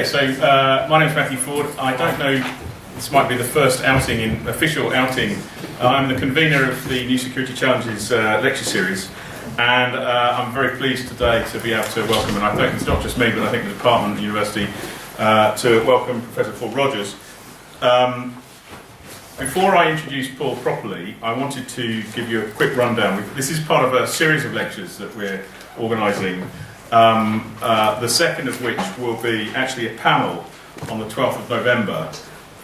Okay, so my name's Matthew Ford. I don't know, this might be the first official outing. I'm the convener of the New Security Challenges lecture series, and I'm very pleased today to be able to welcome, and I think it's not just me, but I think the department, the university, to welcome Professor Paul Rogers. Before I introduce Paul properly, I wanted to give you a quick rundown. This is part of a series of lectures that we're organising, the second of which will be actually a panel on the 12th of November.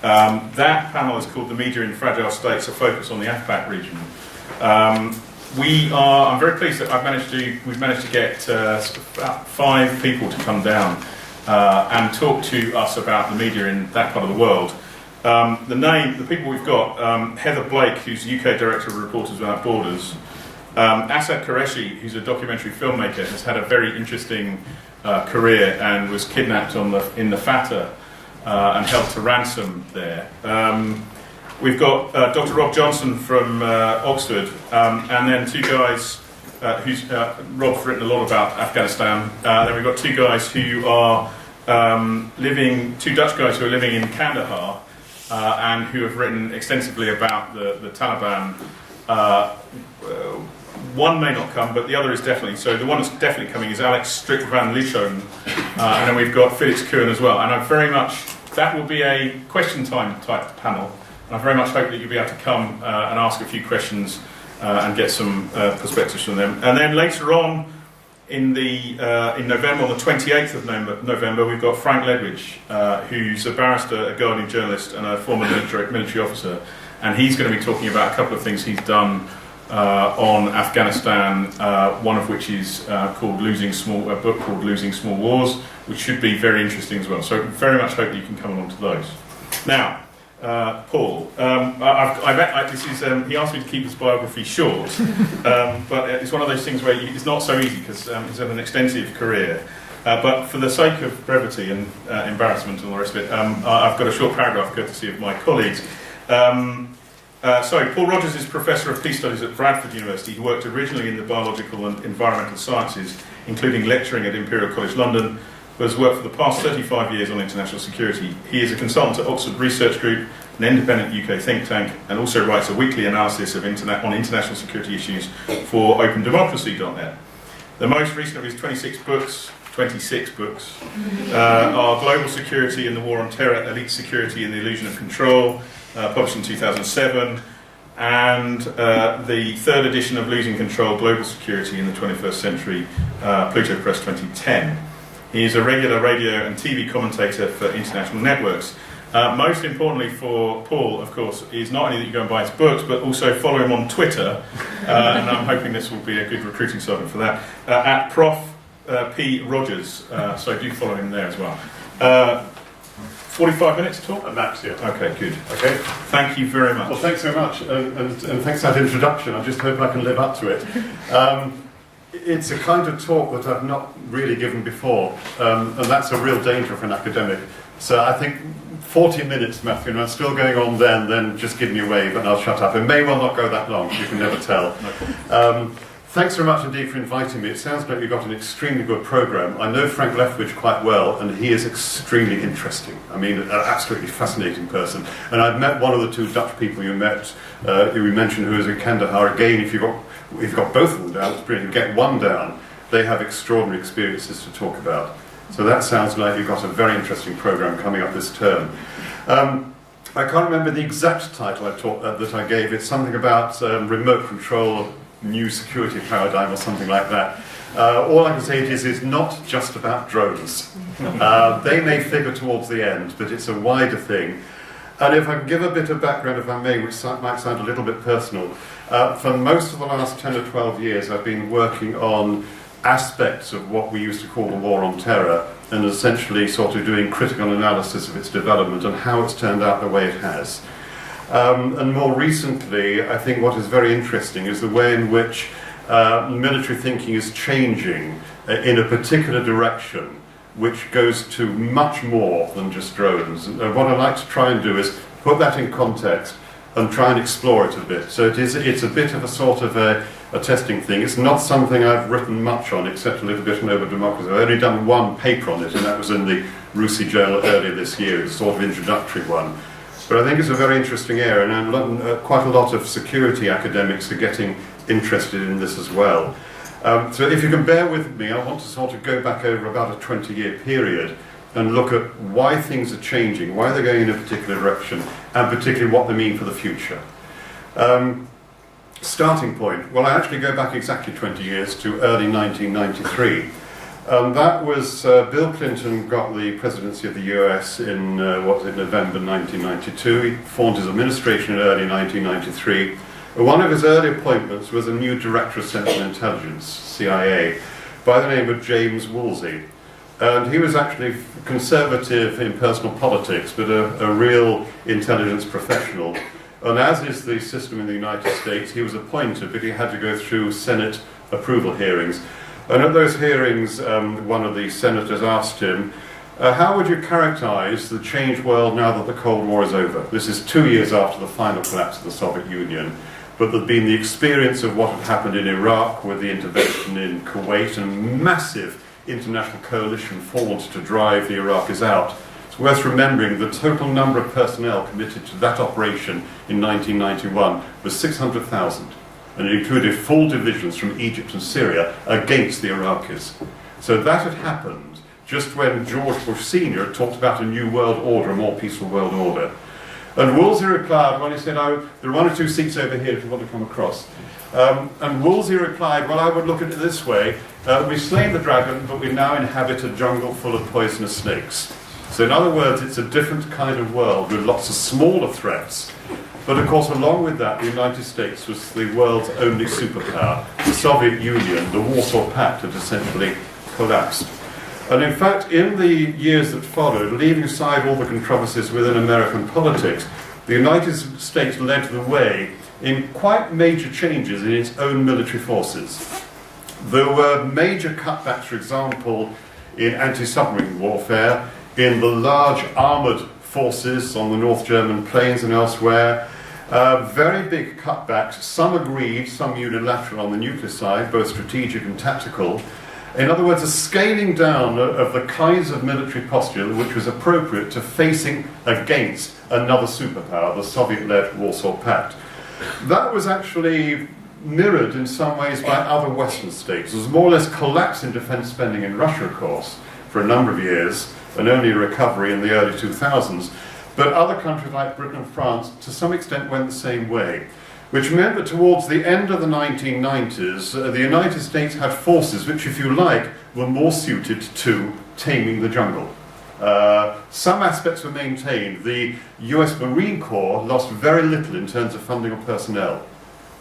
That panel is called The Media in Fragile States, a focus on the AFPAC region. I'm very pleased that we've managed to get about 5 people to come down and talk to us about the media in that part of the world. The people we've got, Heather Blake, who's UK Director of Reporters Without Borders. Asad Qureshi, who's a documentary filmmaker, has had a very interesting career and was kidnapped in the Fatah and held to ransom there. We've got Dr. Rob Johnson from Oxford, and then 2 guys Rob's written a lot about Afghanistan. Then we've got 2 guys who are 2 Dutch guys who are living in Kandahar and who have written extensively about the Taliban. One may not come, but the other is definitely. So the one that's definitely coming is Alex Strick van Lieshoven, and then we've got Felix Kuhn as well. And that will be a question time type panel, and I very much hope that you'll be able to come and ask a few questions and get some perspectives from them. And then later on in November, on the 28th of November, we've got Frank Ledwidge, who's a barrister, a Guardian journalist, and a former military officer, and he's going to be talking about a couple of things he's done on Afghanistan, one of which is a book called Losing Small Wars, which should be very interesting as well. So very much hope that you can come along to those. Now, Paul, he asked me to keep his biography short, but it's one of those things where it's not so easy because he's had an extensive career. But for the sake of brevity and embarrassment and all the rest of it, I've got a short paragraph courtesy of my colleagues. Paul Rogers is Professor of Peace Studies at Bradford University. He worked originally in the biological and environmental sciences, including lecturing at Imperial College London, but has worked for the past 35 years on international security. He is a consultant at Oxford Research Group, an independent UK think tank, and also writes a weekly analysis of on international security issues for OpenDemocracy.net. The most recent of his 26 books are Global Security and the War on Terror, Elite Security and the Illusion of Control, published in 2007, and the 3rd edition of Losing Control, Global Security in the 21st Century, Pluto Press 2010. He is a regular radio and TV commentator for international networks. Most importantly for Paul, of course, is not only that you go and buy his books, but also follow him on Twitter, and I'm hoping this will be a good recruiting sergeant for that, at Prof. P. Rogers, so do follow him there as well. 45 minutes to talk? Max, yeah. Okay, good. Okay. Thank you very much. Well, thanks so much, and thanks for that introduction. I just hope I can live up to it. It's a kind of talk that I've not really given before, and that's a real danger for an academic. So I think 40 minutes, Matthew, and I'm still going on then just give me a wave and I'll shut up. It may well not go that long, you can never tell. Thanks very much indeed for inviting me. It sounds like you've got an extremely good programme. I know Frank Ledwidge quite well, and he is extremely interesting. I mean, an absolutely fascinating person. And I've met one of the 2 Dutch people you mentioned, who is in Kandahar. Again, if you've got both of them down, it's brilliant. Get one down, they have extraordinary experiences to talk about. So that sounds like you've got a very interesting programme coming up this term. I can't remember the exact title that I gave. It's something about remote control, new security paradigm or something like that. All I can say is not just about drones. They may figure towards the end, but it's a wider thing. And if I can give a bit of background, if I may, which might sound a little bit personal, for most of the last 10 or 12 years I've been working on aspects of what we used to call the war on terror, and essentially sort of doing critical analysis of its development and how it's turned out the way it has. And more recently, I think what is very interesting is the way in which military thinking is changing in a particular direction, which goes to much more than just drones. And what I like to try and do is put that in context and try and explore it a bit. So it's a bit of a sort of a testing thing. It's not something I've written much on, except a little bit on over democracy. I've only done one paper on it, and that was in the Rusi Journal earlier this year. It's a sort of introductory one. But I think it's a very interesting area, and quite a lot of security academics are getting interested in this as well. So if you can bear with me, I want to sort of go back over about a 20-year period and look at why things are changing, why they're going in a particular direction, and particularly what they mean for the future. Starting point, well, I actually go back exactly 20 years to early 1993. That was Bill Clinton got the presidency of the US in November 1992. He formed his administration in early 1993. One of his early appointments was a new Director of Central Intelligence, CIA, by the name of James Woolsey. And he was actually conservative in personal politics, but a real intelligence professional. And as is the system in the United States, he was appointed, but he had to go through Senate approval hearings. And at those hearings, one of the senators asked him, how would you characterize the changed world now that the Cold War is over? This is 2 years after the final collapse of the Soviet Union. But there'd been the experience of what had happened in Iraq with the intervention in Kuwait, and massive international coalition formed to drive the Iraqis out. It's worth remembering the total number of personnel committed to that operation in 1991 was 600,000, and it included full divisions from Egypt and Syria against the Iraqis. So that had happened just when George Bush Sr. talked about a new world order, a more peaceful world order. And Woolsey replied, well, he said, oh, there are 1 or 2 seats over here if you want to come across. And Woolsey replied, well, I would look at it this way. We've slain the dragon, but we now inhabit a jungle full of poisonous snakes. So in other words, it's a different kind of world with lots of smaller threats. But of course, along with that, the United States was the world's only superpower. The Soviet Union, the Warsaw Pact, had essentially collapsed. And in fact, in the years that followed, leaving aside all the controversies within American politics, the United States led the way in quite major changes in its own military forces. There were major cutbacks, for example, in anti-submarine warfare, in the large armoured forces on the North German plains and elsewhere. Very big cutbacks, some agreed, some unilateral on the nuclear side, both strategic and tactical. In other words, a scaling down of the kinds of military posture which was appropriate to facing against another superpower, the Soviet-led Warsaw Pact. That was actually mirrored in some ways by other Western states. There was more or less collapse in defence spending in Russia, of course, for a number of years, and only a recovery in the early 2000s. But other countries like Britain and France, to some extent, went the same way, which meant that towards the end of the 1990s, the United States had forces which, if you like, were more suited to taming the jungle. Some aspects were maintained. The US Marine Corps lost very little in terms of funding or personnel.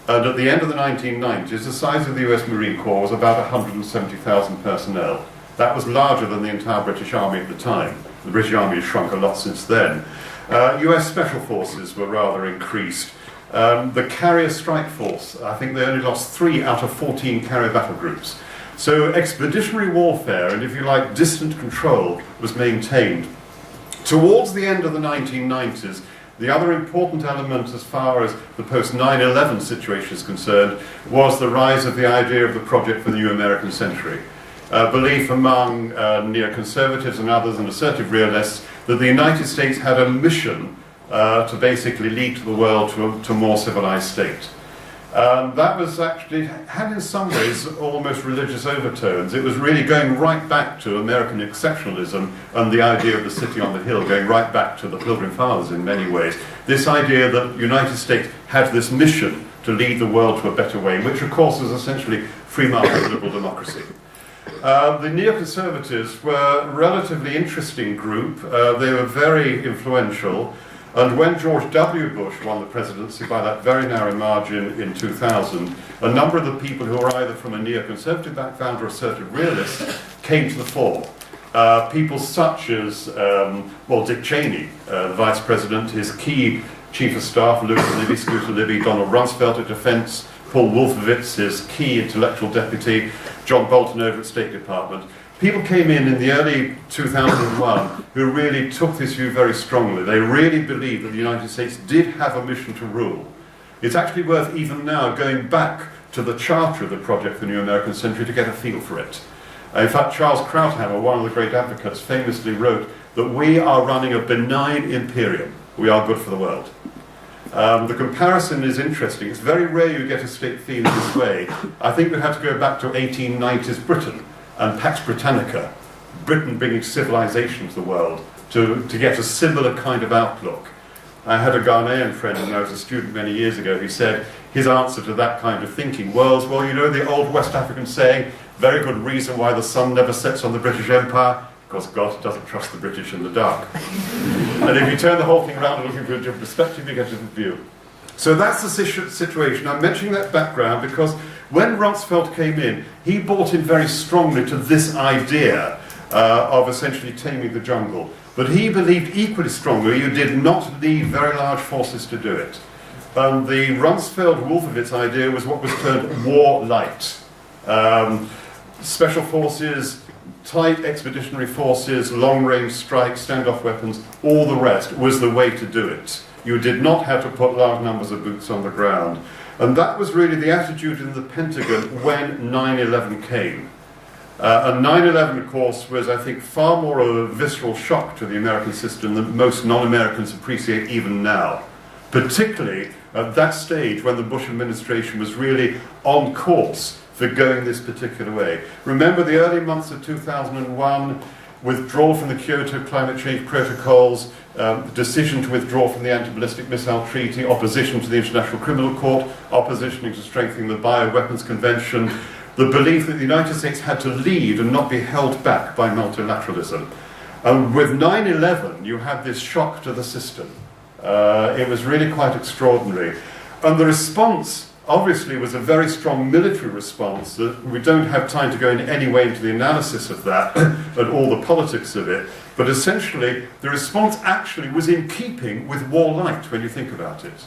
And at the end of the 1990s, the size of the US Marine Corps was about 170,000 personnel. That was larger than the entire British Army at the time. The British Army has shrunk a lot since then. US Special Forces were rather increased. The Carrier Strike Force, I think they only lost 3 out of 14 carrier battle groups. So expeditionary warfare, and if you like, distant control, was maintained. Towards the end of the 1990s, the other important element as far as the post-9/11 situation is concerned was the rise of the idea of the project for the new American century. Belief among neoconservatives and others and assertive realists that the United States had a mission to basically lead to the world to a more civilized state. That was actually, had in some ways almost religious overtones. It was really going right back to American exceptionalism and the idea of the city on the hill, going right back to the Pilgrim Fathers in many ways. This idea that the United States had this mission to lead the world to a better way, which of course was essentially free market liberal democracy. The neoconservatives were a relatively interesting group. They were very influential. And when George W. Bush won the presidency by that very narrow margin in 2000, a number of the people who were either from a neoconservative background or assertive realists came to the fore. People such as, Dick Cheney, the vice president, his key chief of staff, Lucas Libby, Scooter Libby, Donald Rumsfeld at Defense, Paul Wolfowitz, his key intellectual deputy, John Bolton over at State Department. people came in the early 2001 who really took this view very strongly. They really believed that the United States did have a mission to rule. It's actually worth even now going back to the charter of the Project for the New American Century to get a feel for it. In fact, Charles Krauthammer, one of the great advocates, famously wrote that we are running a benign imperium. We are good for the world. The comparison is interesting. It's very rare you get a state theme this way. I think we have to go back to 1890s Britain and Pax Britannica, Britain bringing civilization to the world, to get a similar kind of outlook. I had a Ghanaian friend when I was a student many years ago who said his answer to that kind of thinking was, well, you know the old West African saying, very good reason why the sun never sets on the British Empire, because God doesn't trust the British in the dark. And if you turn the whole thing around and look at it from a different perspective, you get a different view. So that's the situation. I'm mentioning that background because when Rumsfeld came in, he bought in very strongly to this idea of essentially taming the jungle. But he believed equally strongly you did not need very large forces to do it. The Rumsfeld-Wolfowitz idea was what was termed war light. Special forces, tight expeditionary forces, long-range strikes, standoff weapons, all the rest was the way to do it. You did not have to put large numbers of boots on the ground. And that was really the attitude in the Pentagon when 9/11 came. And 9/11, of course, was, I think, far more of a visceral shock to the American system than most non-Americans appreciate even now. Particularly at that stage when the Bush administration was really on course for going this particular way. Remember the early months of 2001, withdrawal from the Kyoto climate change protocols, decision to withdraw from the anti-ballistic missile treaty, opposition to the International Criminal Court, opposition to strengthening the Bioweapons Convention, the belief that the United States had to lead and not be held back by multilateralism. And with 9/11, you had this shock to the system. It was really quite extraordinary. And the response, obviously, was a very strong military response. That we don't have time to go in any way into the analysis of that and all the politics of it. But essentially, the response actually was in keeping with war light when you think about it.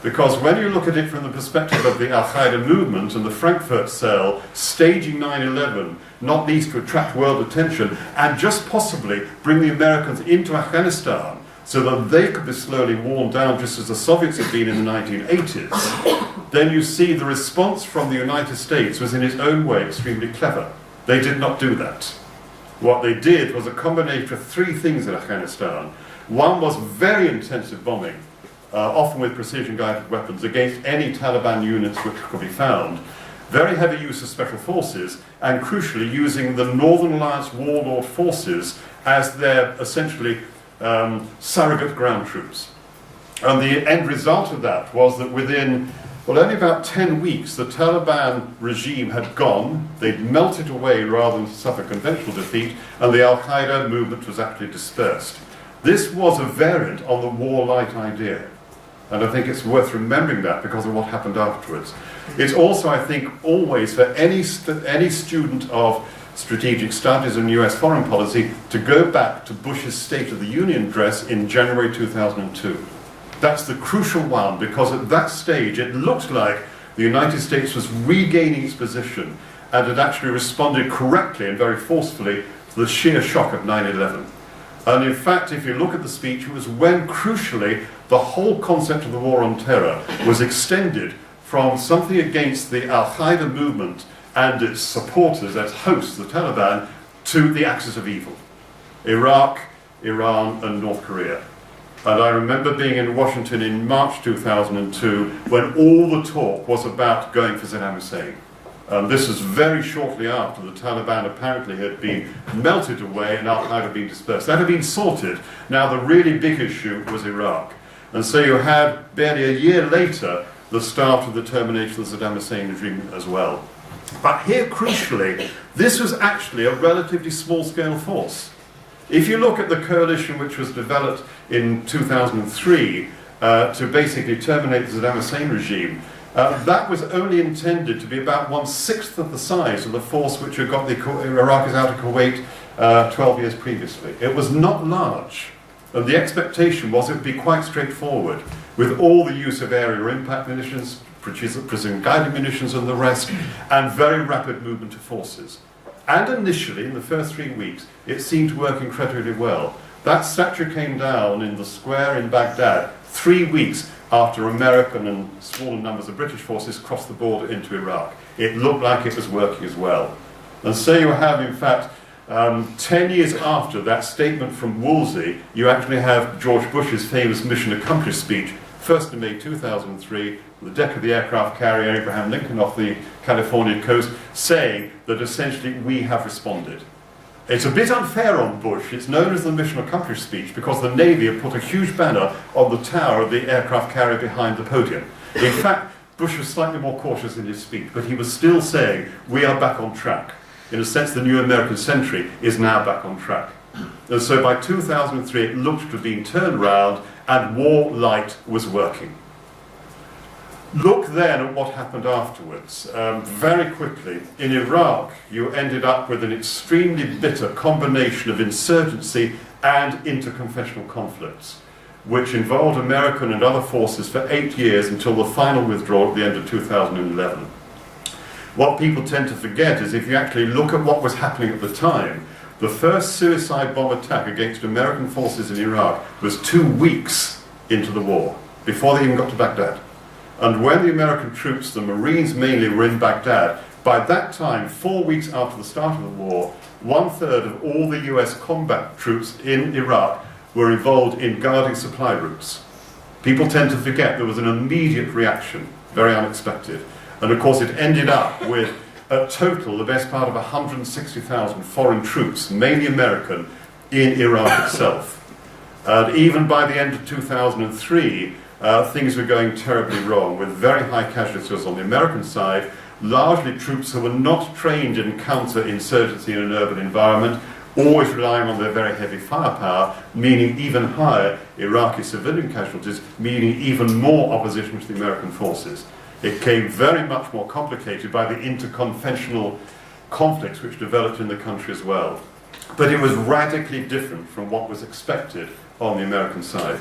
Because when you look at it from the perspective of the Al-Qaeda movement and the Frankfurt cell staging 9/11, not least to attract world attention and just possibly bring the Americans into Afghanistan so that they could be slowly worn down just as the Soviets had been in the 1980s, then you see the response from the United States was in its own way extremely clever. They did not do that. What they did was a combination of three things in Afghanistan. One was very intensive bombing, often with precision-guided weapons, against any Taliban units which could be found. Very heavy use of special forces, and crucially using the Northern Alliance warlord forces as their essentially surrogate ground troops. And the end result of that was that within, well, only about 10 weeks, the Taliban regime had gone, they'd melted away rather than suffer conventional defeat, and the Al-Qaeda movement was actually dispersed. This was a variant on the war light idea. And I think it's worth remembering that because of what happened afterwards. It's also, I think, always for any student of strategic studies and US foreign policy to go back to Bush's State of the Union address in January 2002. That's the crucial one because at that stage it looked like the United States was regaining its position and had actually responded correctly and very forcefully to the sheer shock of 9/11. And in fact, if you look at the speech, it was when, crucially, the whole concept of the war on terror was extended from something against the Al-Qaeda movement and its supporters as hosts, the Taliban, to the axis of evil. Iraq, Iran, and North Korea. And I remember being in Washington in March 2002 when all the talk was about going for Saddam Hussein. This was very shortly after the Taliban apparently had been melted away and Al-Qaeda had been dispersed. That had been sorted. Now the really big issue was Iraq. And so you had, barely a year later, the start of the termination of the Saddam Hussein regime as well. But here, crucially, this was actually a relatively small-scale force. If you look at the coalition which was developed in 2003 to basically terminate the Saddam Hussein regime, that was only intended to be about 1/6 of the size of the force which had got the Iraqis out of Kuwait 12 years previously. It was not large, and the expectation was it would be quite straightforward, with all the use of area impact munitions, precision guided munitions and the rest, and very rapid movement of forces. And initially, in the first 3 weeks, it seemed to work incredibly well. That statue came down in the square in Baghdad 3 weeks after American and smaller numbers of British forces crossed the border into Iraq. It looked like it was working as well. And so you have, in fact, 10 years after that statement from Woolsey, you actually have George Bush's famous mission accomplished speech, 1st of May 2003, on the deck of the aircraft carrier Abraham Lincoln off the California coast, saying that essentially we have responded. It's a bit unfair on Bush. It's known as the mission accomplished speech because the Navy had put a huge banner on the tower of the aircraft carrier behind the podium. In fact, Bush was slightly more cautious in his speech, but he was still saying, we are back on track. In a sense, the new American century is now back on track. And so by 2003, it looked to have been turned round and war light was working. Look then at what happened afterwards. Very quickly, in Iraq, you ended up with an extremely bitter combination of insurgency and interconfessional conflicts, which involved American and other forces for 8 years until the final withdrawal at the end of 2011. What people tend to forget is if you actually look at what was happening at the time, the first suicide bomb attack against American forces in Iraq was 2 weeks into the war, before they even got to Baghdad. And when the American troops, the Marines mainly, were in Baghdad, by that time, 4 weeks after the start of the war, 1/3 of all the US combat troops in Iraq were involved in guarding supply routes. People tend to forget there was an immediate reaction, very unexpected. And of course it ended up with a total, the best part of 160,000 foreign troops, mainly American, in Iraq itself. And even by the end of 2003, things were going terribly wrong, with very high casualties on the American side, largely troops who were not trained in counter-insurgency in an urban environment, always relying on their very heavy firepower, meaning even higher Iraqi civilian casualties, meaning even more opposition to the American forces. It came very much more complicated by the interconfessional conflicts which developed in the country as well. But it was radically different from what was expected on the American side.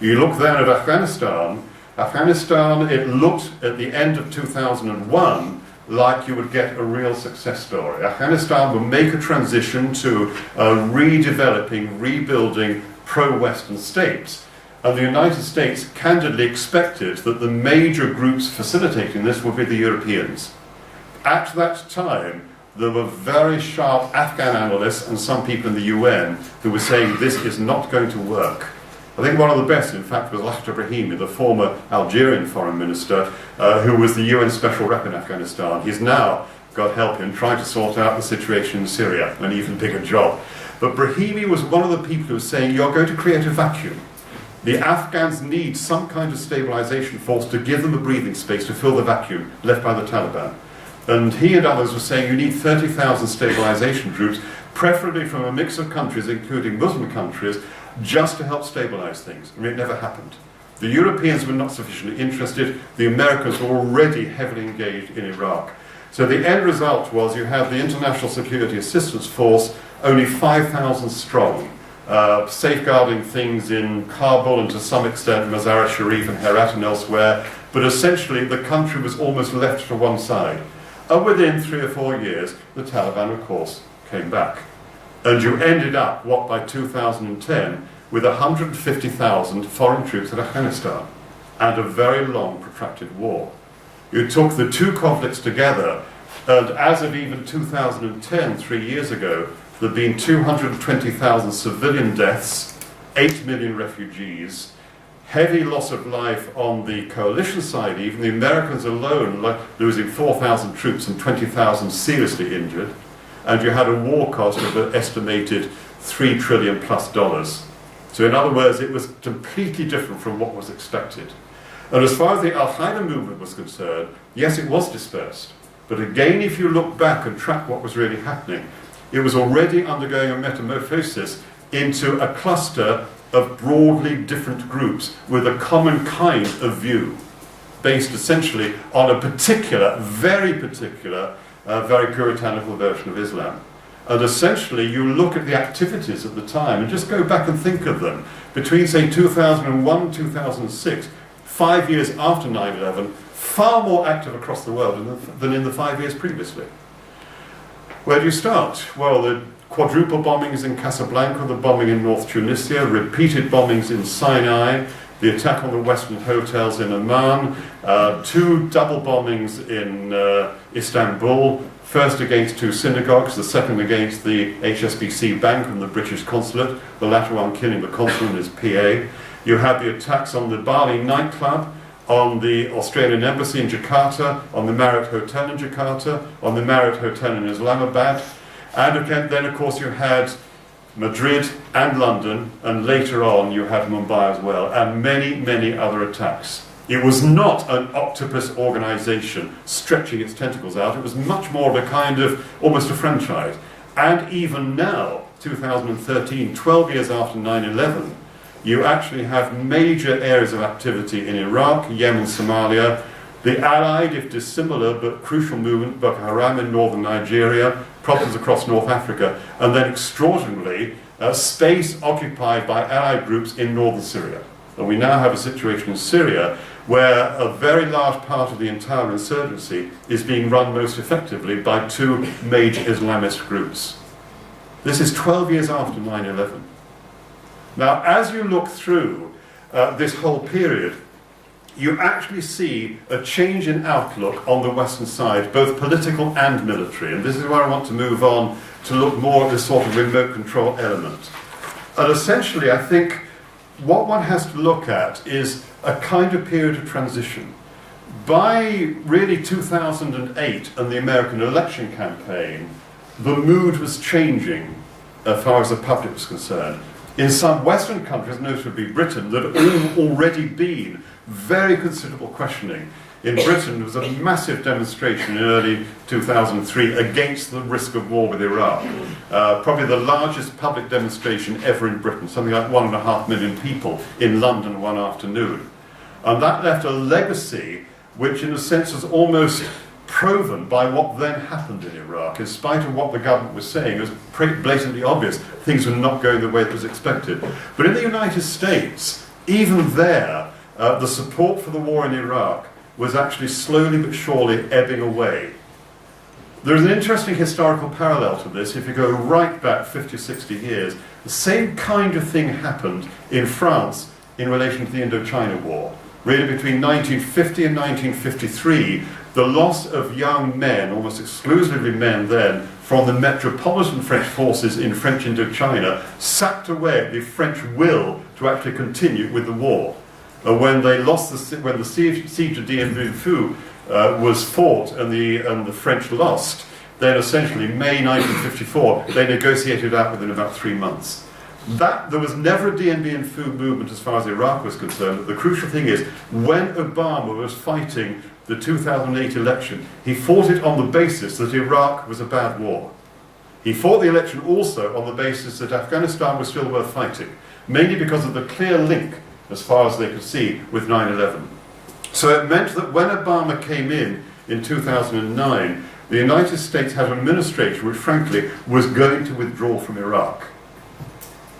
You look then at Afghanistan. Afghanistan, it looked at the end of 2001 like you would get a real success story. Afghanistan would make a transition to redeveloping, rebuilding pro-Western states. And the United States candidly expected that the major groups facilitating this would be the Europeans. At that time, there were very sharp Afghan analysts and some people in the UN who were saying this is not going to work. I think one of the best, in fact, was Lakhdar Brahimi, the former Algerian foreign minister, who was the UN special rep in Afghanistan. He's now, God help him, trying to sort out the situation in Syria, an even bigger job. But Brahimi was one of the people who was saying, you're going to create a vacuum. The Afghans need some kind of stabilization force to give them a breathing space to fill the vacuum left by the Taliban. And he and others were saying you need 30,000 stabilization troops, preferably from a mix of countries, including Muslim countries, just to help stabilize things. I mean, it never happened. The Europeans were not sufficiently interested. The Americans were already heavily engaged in Iraq. So the end result was you have the International Security Assistance Force, only 5,000 strong, safeguarding things in Kabul and to some extent Mazar-e-Sharif and Herat and elsewhere, but essentially the country was almost left to one side. And within 3 or 4 years, the Taliban, of course, came back. And you ended up, what, by 2010, with 150,000 foreign troops in Afghanistan and a very long, protracted war. You took the two conflicts together, and as of even 2010, 3 years ago, there have been 220,000 civilian deaths, 8 million refugees, heavy loss of life on the coalition side, even the Americans alone losing 4,000 troops and 20,000 seriously injured, and you had a war cost of an estimated $3 trillion plus. So in other words, it was completely different from what was expected. And as far as the Al-Qaeda movement was concerned, yes, it was dispersed. But again, if you look back and track what was really happening, it was already undergoing a metamorphosis into a cluster of broadly different groups with a common kind of view, based essentially on a particular, very puritanical version of Islam. And essentially, you look at the activities at the time and just go back and think of them. Between, say, 2001 and 2006, 5 years after 9/11, far more active across the world than in the 5 years previously. Where do you start? Well, the quadruple bombings in Casablanca, the bombing in North Tunisia, repeated bombings in Sinai, the attack on the Western hotels in Amman, 2 double bombings in Istanbul, first against 2 synagogues, the second against the HSBC Bank and the British consulate, the latter one killing the consul and his PA. You had the attacks on the Bali nightclub, on the Australian Embassy in Jakarta, on the Marriott Hotel in Jakarta, on the Marriott Hotel in Islamabad, and again, then of course you had Madrid and London, and later on you had Mumbai as well, and many, many other attacks. It was not an octopus organisation stretching its tentacles out, it was much more of a kind of, almost a franchise. And even now, 2013, 12 years after 9/11, you actually have major areas of activity in Iraq, Yemen, Somalia, the allied, if dissimilar, but crucial movement, Boko Haram in northern Nigeria, problems across North Africa, and then extraordinarily, space occupied by allied groups in northern Syria. And we now have a situation in Syria where a very large part of the entire insurgency is being run most effectively by 2 major Islamist groups. This is 12 years after 9/11. Now, as you look through this whole period, you actually see a change in outlook on the Western side, both political and military. And this is where I want to move on to look more at this sort of remote control element. And essentially, I think what one has to look at is a kind of period of transition. By really 2008 and the American election campaign, the mood was changing as far as the public was concerned. In some Western countries, notably Britain, there had already been very considerable questioning. In Britain, there was a massive demonstration in early 2003 against the risk of war with Iraq. Probably the largest public demonstration ever in Britain, something like 1.5 million people in London one afternoon. And that left a legacy which, in a sense, was almost proven by what then happened in Iraq. In spite of what the government was saying, it was pretty blatantly obvious things were not going the way it was expected. But in the United States, even there, the support for the war in Iraq was actually slowly but surely ebbing away. There's an interesting historical parallel to this. If you go right back 50, 60 years, the same kind of thing happened in France in relation to the Indochina War. Really, between 1950 and 1953, the loss of young men, almost exclusively men then, from the metropolitan French forces in French Indochina, sapped away the French will to actually continue with the war. When they lost when the siege of Dien Bien Phu was fought and the French lost, then essentially May 1954 they negotiated out within about 3 months. There was never a Dien Bien Phu movement as far as Iraq was concerned. But the crucial thing is, when Obama was fighting the 2008 election, he fought it on the basis that Iraq was a bad war. He fought the election also on the basis that Afghanistan was still worth fighting, mainly because of the clear link, as far as they could see, with 9/11. So it meant that when Obama came in 2009, the United States had an administration which, frankly, was going to withdraw from Iraq.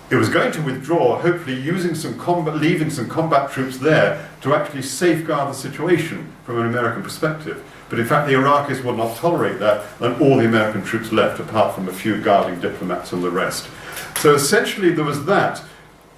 It was going to withdraw, hopefully leaving some combat troops there to actually safeguard the situation from an American perspective. But in fact, the Iraqis would not tolerate that, and all the American troops left, apart from a few guarding diplomats and the rest. So essentially, there was that.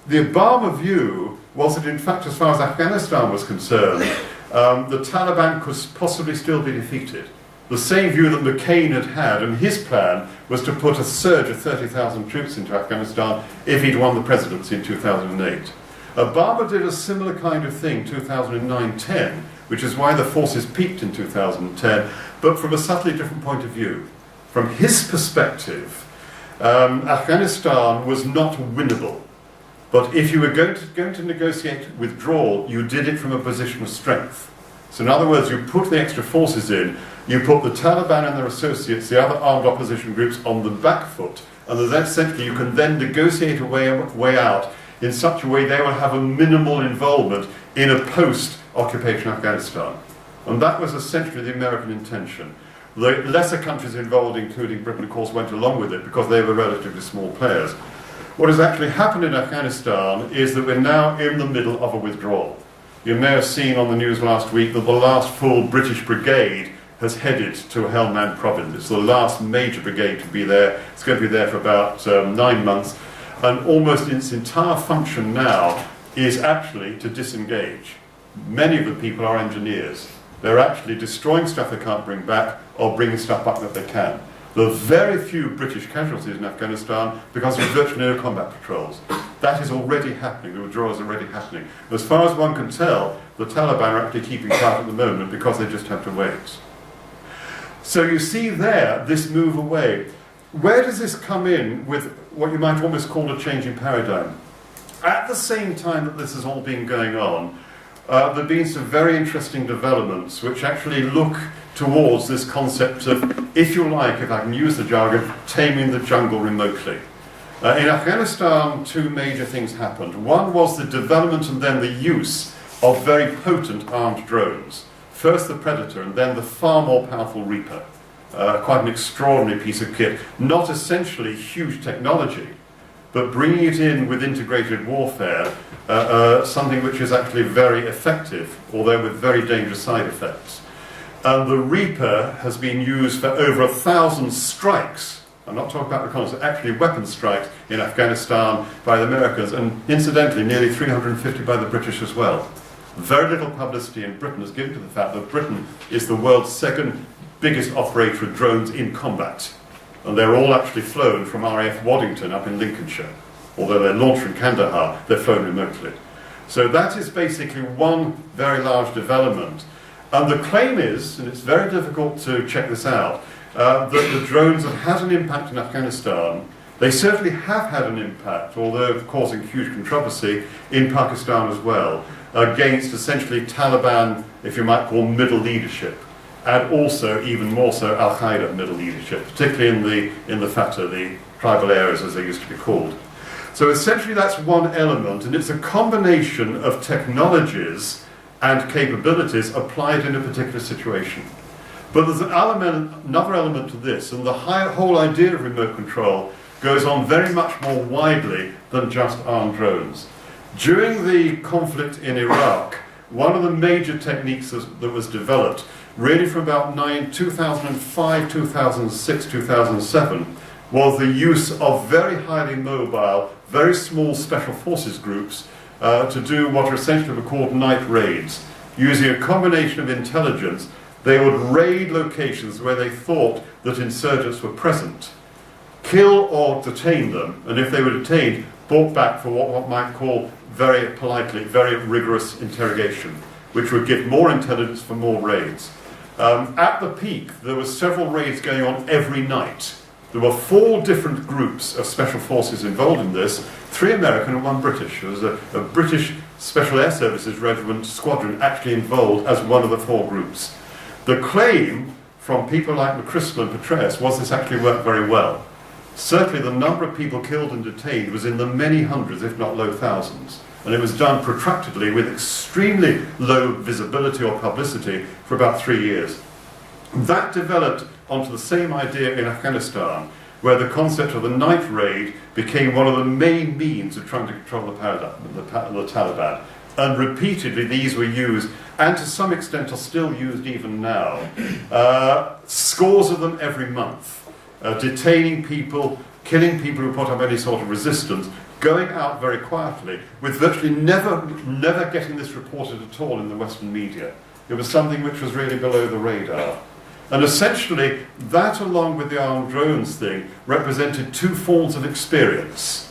The Obama view was that, in fact, as far as Afghanistan was concerned, the Taliban could possibly still be defeated. The same view that McCain had, and his plan was to put a surge of 30,000 troops into Afghanistan if he'd won the presidency in 2008. Obama did a similar kind of thing 2009-10, which is why the forces peaked in 2010, but from a subtly different point of view. From his perspective, Afghanistan was not winnable. But if you were going to negotiate withdrawal, you did it from a position of strength. So in other words, you put the extra forces in, you put the Taliban and their associates, the other armed opposition groups, on the back foot, and then essentially you can then negotiate a way out in such a way they will have a minimal involvement in a post-occupation Afghanistan. And that was essentially the American intention. The lesser countries involved, including Britain, of course, went along with it because they were relatively small players. What has actually happened in Afghanistan is that we're now in the middle of a withdrawal. You may have seen on the news last week that the last full British brigade has headed to Helmand province. It's the last major brigade to be there. It's going to be there for about 9 months. And almost its entire function now is actually to disengage. Many of the people are engineers. They're actually destroying stuff they can't bring back or bringing stuff back that they can. There are very few British casualties in Afghanistan because of virtually no combat patrols. That is already happening. The withdrawal is already happening. As far as one can tell, the Taliban are actually keeping quiet at the moment because they just have to wait. So you see there, this move away. Where does this come in with what you might almost call a change in paradigm? At the same time that this has all been going on, there have been some very interesting developments which actually look towards this concept of, if you like, if I can use the jargon, taming the jungle remotely. In Afghanistan, 2 major things happened. One was the development and then the use of very potent armed drones. First the Predator and then the far more powerful Reaper. Quite an extraordinary piece of kit. Not essentially huge technology, but bringing it in with integrated warfare, something which is actually very effective, although with very dangerous side effects. And the Reaper has been used for over 1,000 strikes. I'm not talking about reconnaissance, actually weapon strikes in Afghanistan by the Americans, and incidentally nearly 350 by the British as well. Very little publicity in Britain is given to the fact that Britain is the world's 2nd biggest operator of drones in combat. And they're all actually flown from RAF Waddington up in Lincolnshire. Although they're launched from Kandahar, they're flown remotely. So that is basically one very large development. And the claim is, and it's very difficult to check this out, that the drones have had an impact in Afghanistan. They certainly have had an impact, although causing huge controversy, in Pakistan as well, against essentially Taliban, if you might call, middle leadership. And also, even more so, Al-Qaeda middle leadership, particularly in the FATA, the tribal areas as they used to be called. So essentially that's one element, and it's a combination of technologies and capabilities applied in a particular situation. But there's another element to this, and the whole idea of remote control goes on very much more widely than just armed drones. During the conflict in Iraq, one of the major techniques that was developed, really from about 2005, 2006, 2007, was the use of very highly mobile, very small special forces groups to do what are essentially called night raids. Using a combination of intelligence, they would raid locations where they thought that insurgents were present, kill or detain them, and if they were detained, brought back for what one might call, very politely, very rigorous interrogation, which would give more intelligence for more raids. At the peak, there were several raids going on every night. There were 4 different groups of special forces involved in this, 3 American and 1 British. There was a British Special Air Services Regiment squadron actually involved as one of the 4 groups. The claim from people like McChrystal and Petraeus was this actually worked very well. Certainly the number of people killed and detained was in the many hundreds, if not low thousands. And it was done protractedly with extremely low visibility or publicity for about 3 years. That developed onto the same idea in Afghanistan, where the concept of the night raid became one of the main means of trying to control the Taliban. And repeatedly these were used, and to some extent are still used even now. Scores of them every month. Detaining people, killing people who put up any sort of resistance, going out very quietly, with virtually never getting this reported at all in the Western media. It was something which was really below the radar. And essentially, that along with the armed drones thing represented 2 forms of experience.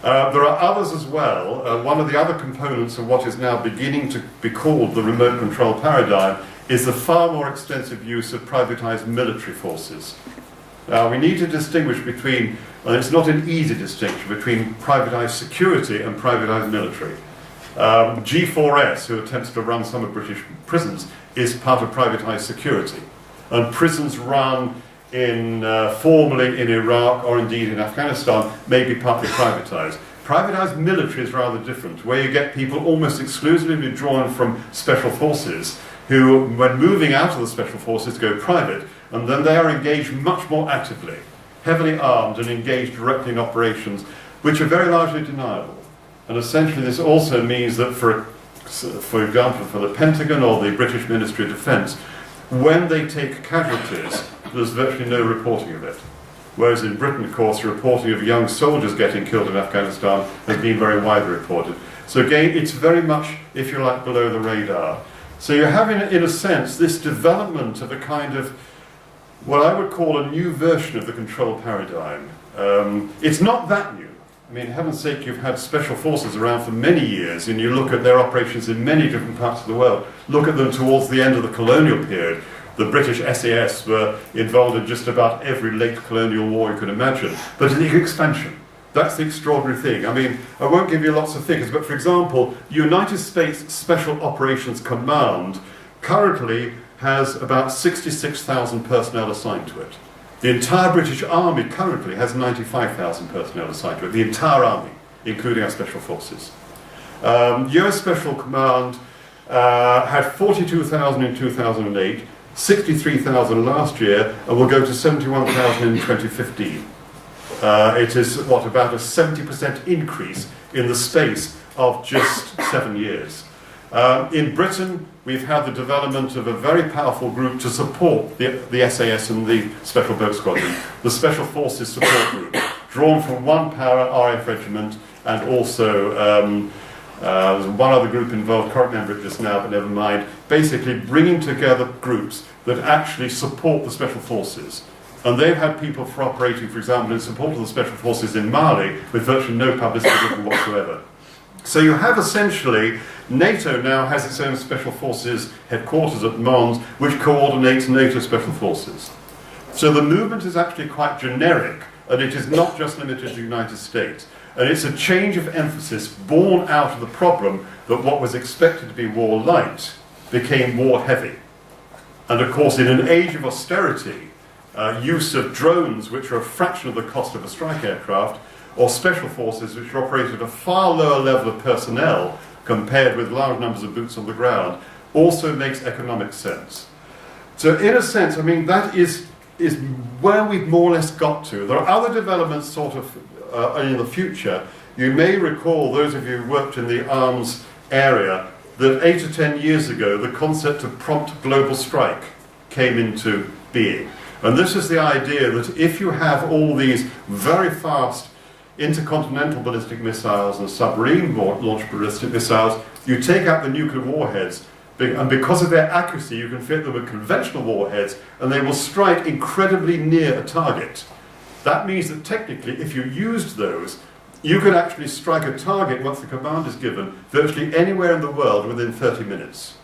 There are others as well. One of the other components of what is now beginning to be called the remote control paradigm is the far more extensive use of privatized military forces. Now, we need to distinguish between, and it's not an easy distinction, between privatized security and privatized military. G4S, who attempts to run some of British prisons, is part of privatized security. And prisons run formally in Iraq or indeed in Afghanistan may be partly privatized. Privatized military is rather different, where you get people almost exclusively drawn from special forces who, when moving out of the special forces, go private, and then they are engaged much more actively, heavily armed and engaged directly in operations which are very largely deniable. And essentially this also means that, for example, for the Pentagon or the British Ministry of Defence, when they take casualties, there's virtually no reporting of it. Whereas in Britain, of course, reporting of young soldiers getting killed in Afghanistan has been very widely reported. So again, it's very much, if you like, below the radar. So you're having, in a sense, this development of a kind of what I would call a new version of the control paradigm. It's not that new. I mean, heaven's sake, you've had special forces around for many years, and you look at their operations in many different parts of the world. Look at them towards the end of the colonial period. The British SAS were involved in just about every late colonial war you could imagine. But in the expansion, that's the extraordinary thing. I mean, I won't give you lots of figures, but for example, the United States Special Operations Command currently has about 66,000 personnel assigned to it. The entire British Army currently has 95,000 personnel assigned to it, the entire Army, including our Special Forces. US Special Command had 42,000 in 2008, 63,000 last year, and will go to 71,000 in 2015. It is, about a 70% increase in the space of just 7 years. In Britain, we've had the development of a very powerful group to support the SAS and the Special Boat Squadron, the Special Forces Support Group, drawn from one para RAF regiment, and also there's one other group involved, can't remember it just now, but never mind, basically bringing together groups that actually support the Special Forces. And they've had people for operating, for example, in support of the Special Forces in Mali, with virtually no publicity whatsoever. So you have essentially, NATO now has its own Special Forces headquarters at Mons, which coordinates NATO Special Forces. So the movement is actually quite generic, and it is not just limited to the United States. And it's a change of emphasis born out of the problem that what was expected to be war light became war heavy. And of course, in an age of austerity, use of drones, which are a fraction of the cost of a strike aircraft, or special forces, which operate at a far lower level of personnel compared with large numbers of boots on the ground, also makes economic sense. So in a sense, I mean, that is where we've more or less got to. There are other developments sort of in the future. You may recall, those of you who worked in the arms area, that 8 or 10 years ago, the concept of prompt global strike came into being. And this is the idea that if you have all these very fast intercontinental ballistic missiles and submarine-launched ballistic missiles, you take out the nuclear warheads, and because of their accuracy, you can fit them with conventional warheads, and they will strike incredibly near a target. That means that technically, if you used those, you could actually strike a target once the command is given, virtually anywhere in the world within 30 minutes.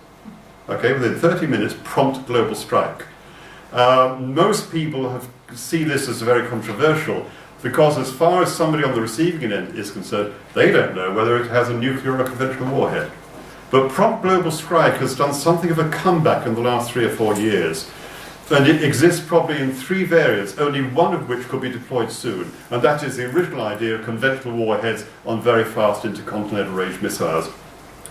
Okay, within 30 minutes, prompt global strike. Most people see this as very controversial, because as far as somebody on the receiving end is concerned, they don't know whether it has a nuclear or a conventional warhead. But prompt global strike has done something of a comeback in the last 3 or 4 years. And it exists probably in 3 variants, only one of which could be deployed soon. And that is the original idea of conventional warheads on very fast intercontinental range missiles.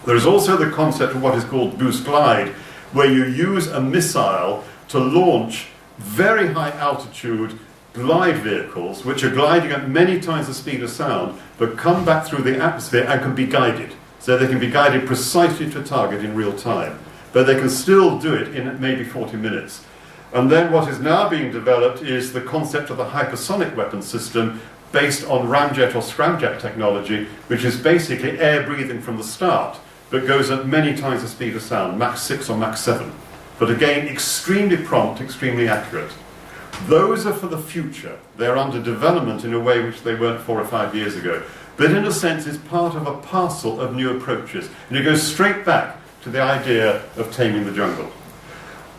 There is also the concept of what is called boost glide, where you use a missile to launch very high altitude glide vehicles, which are gliding at many times the speed of sound, but come back through the atmosphere and can be guided. So they can be guided precisely to a target in real time. But they can still do it in maybe 40 minutes. And then what is now being developed is the concept of the hypersonic weapon system based on ramjet or scramjet technology, which is basically air breathing from the start, but goes at many times the speed of sound, Mach 6 or Mach 7. But again, extremely prompt, extremely accurate. Those are for the future. They're under development in a way which they weren't 4 or 5 years ago. But in a sense, it's part of a parcel of new approaches. And it goes straight back to the idea of taming the jungle.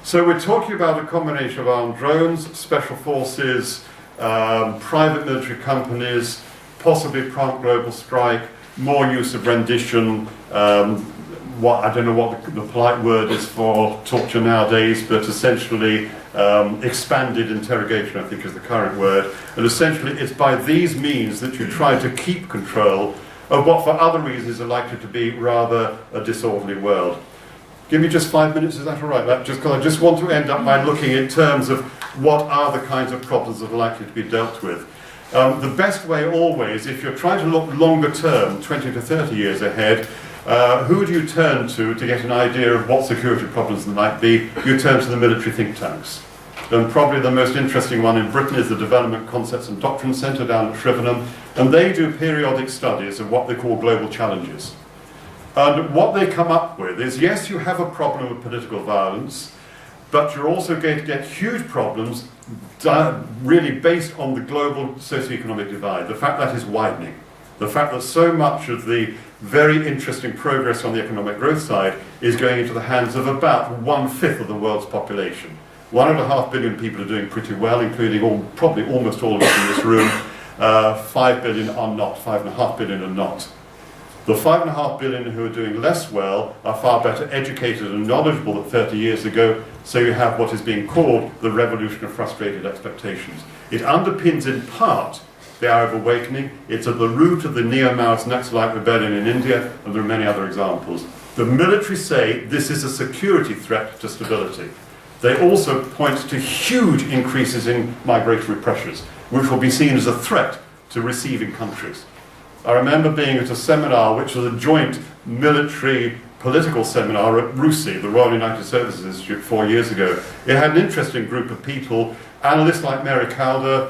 So we're talking about a combination of armed drones, special forces, private military companies, possibly prompt global strike, more use of rendition, I don't know what the polite word is for torture nowadays, but essentially expanded interrogation, I think is the current word. And essentially it's by these means that you try to keep control of what for other reasons are likely to be rather a disorderly world. Give me just 5 minutes, is that all right? Because I just want to end up by looking in terms of what are the kinds of problems that are likely to be dealt with. The best way always, if you're trying to look longer term, 20 to 30 years ahead, Who do you turn to get an idea of what security problems there might be? You turn to the military think tanks. And probably the most interesting one in Britain is the Development Concepts and Doctrine Centre down at Shrivenham, and they do periodic studies of what they call global challenges. And what they come up with is, yes, you have a problem of political violence, but you're also going to get huge problems really based on the global socioeconomic divide, the fact that is widening, the fact that so much of the very interesting progress on the economic growth side is going into the hands of about 1/5 of the world's population. 1.5 billion people are doing pretty well, including probably almost all of us in this room. 5 billion are not, 5.5 billion are not. The 5.5 billion who are doing less well are far better educated and knowledgeable than 30 years ago, so you have what is being called the revolution of frustrated expectations. It underpins in part the Arab awakening. It's at the root of the neo-Maoist Naxalite rebellion in India, and there are many other examples. The military say this is a security threat to stability. They also point to huge increases in migratory pressures, which will be seen as a threat to receiving countries. I remember being at a seminar which was a joint military political seminar at RUSI, the Royal United Services Institute, 4 years ago. It had an interesting group of people, analysts like Mary Calder,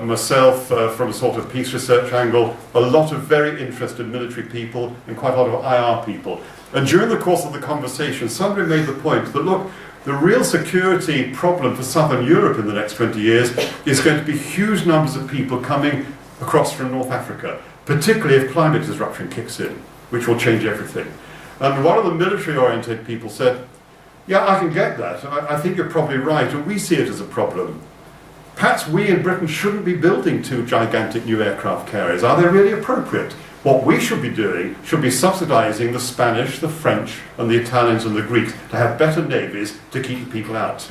myself from a sort of peace research angle, a lot of very interested military people, and quite a lot of IR people. And during the course of the conversation, somebody made the point that, look, the real security problem for Southern Europe in the next 20 years is going to be huge numbers of people coming across from North Africa, particularly if climate disruption kicks in, which will change everything. And one of the military-oriented people said, yeah, I can get that. I think you're probably right, and we see it as a problem. Perhaps we in Britain shouldn't be building 2 gigantic new aircraft carriers. Are they really appropriate? What we should be doing should be subsidising the Spanish, the French, and the Italians and the Greeks to have better navies to keep the people out.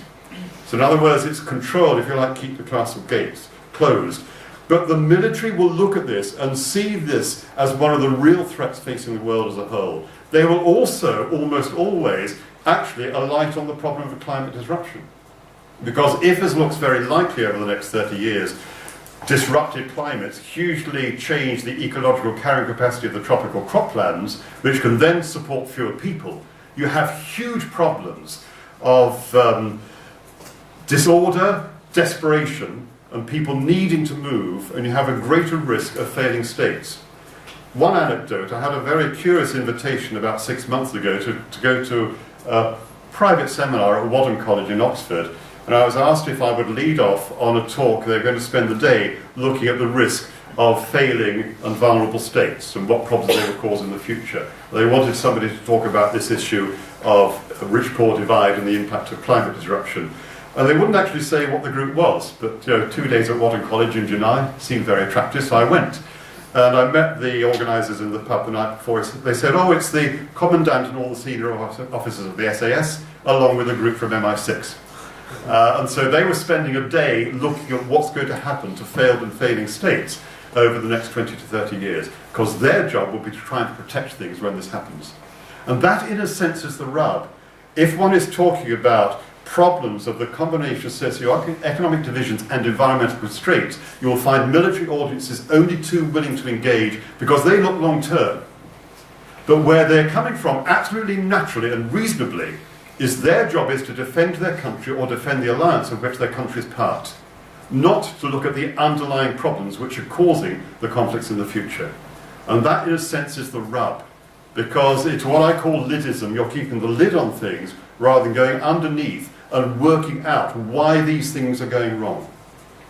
So in other words, it's control, if you like, keep the castle gates closed. But the military will look at this and see this as one of the real threats facing the world as a whole. They will also, almost always, actually alight on the problem of climate disruption. Because if, as looks very likely over the next 30 years, disrupted climates hugely change the ecological carrying capacity of the tropical croplands, which can then support fewer people, you have huge problems of disorder, desperation, and people needing to move, and you have a greater risk of failing states. One anecdote, I had a very curious invitation about 6 months ago to go to a private seminar at Wadham College in Oxford, and I was asked if I would lead off on a talk. They're going to spend the day looking at the risk of failing and vulnerable states and what problems they will cause in the future. They wanted somebody to talk about this issue of a rich-poor divide and the impact of climate disruption. And they wouldn't actually say what the group was, but 2 days at Wadham College in July seemed very attractive, so I went. And I met the organisers in the pub the night before. They said, oh, it's the Commandant and all the senior officers of the SAS, along with a group from MI6. And so they were spending a day looking at what's going to happen to failed and failing states over the next 20 to 30 years, because their job will be to try and protect things when this happens. And that, in a sense, is the rub. If one is talking about problems of the combination of socio-economic divisions and environmental constraints, you will find military audiences only too willing to engage because they look long-term. But where they're coming from, absolutely naturally and reasonably, is their job is to defend their country or defend the alliance of which their country is part, not to look at the underlying problems which are causing the conflicts in the future. And that, in a sense, is the rub, because it's what I call lidism. You're keeping the lid on things rather than going underneath and working out why these things are going wrong.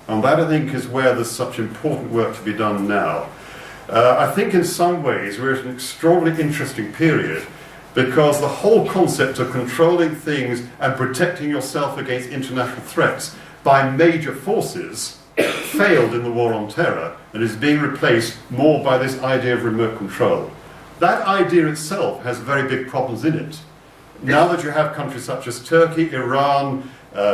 And that, I think, is where there's such important work to be done now. I think in some ways we're at an extraordinarily interesting period, because the whole concept of controlling things and protecting yourself against international threats by major forces failed in the war on terror and is being replaced more by this idea of remote control. That idea itself has very big problems in it. Now that you have countries such as Turkey, Iran,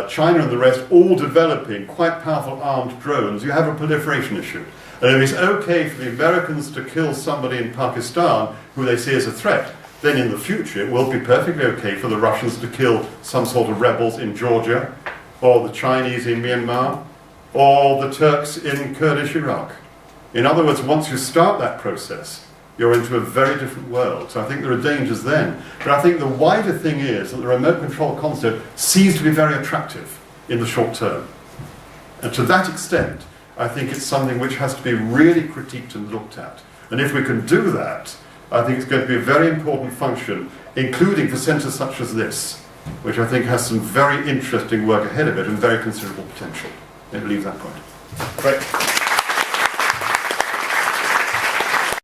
China and the rest all developing quite powerful armed drones, you have a proliferation issue. And if it's okay for the Americans to kill somebody in Pakistan who they see as a threat, then in the future it will be perfectly okay for the Russians to kill some sort of rebels in Georgia, or the Chinese in Myanmar, or the Turks in Kurdish Iraq. In other words, once you start that process, you're into a very different world. So I think there are dangers then. But I think the wider thing is that the remote control concept seems to be very attractive in the short term. And to that extent, I think it's something which has to be really critiqued and looked at. And if we can do that, I think it's going to be a very important function, including for centres such as this, which I think has some very interesting work ahead of it and very considerable potential. Let me leave that point. Great.